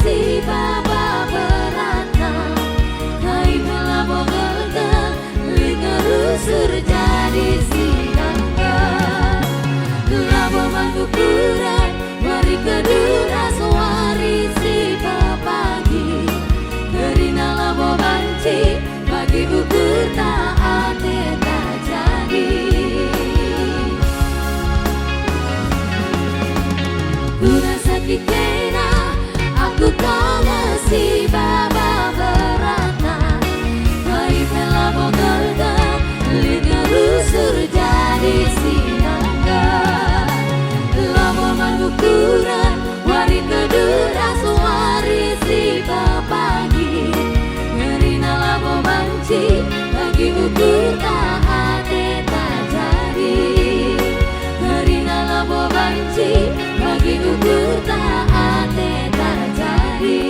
si baba berana kai melabo gelda ligerusur jadi sinangga labo mandukuran mari kedura suari si babagi gerina labo banci bagi ukur taat tak jadi guna sakit kena aku kangen si baba berana kai pelabo gelda ligerusur jadi sinangga labo mandukuran wari kedura suari si babagi gerina labo banci bagi ukur taat tak jadi gerina labo banci bagi ukur taat tak jadi.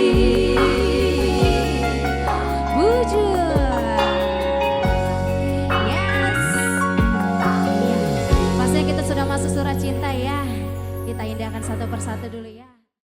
Bujur. Yes. Pastinya kita sudah masuk surat cinta ya. Kita indahkan satu persatu dulu.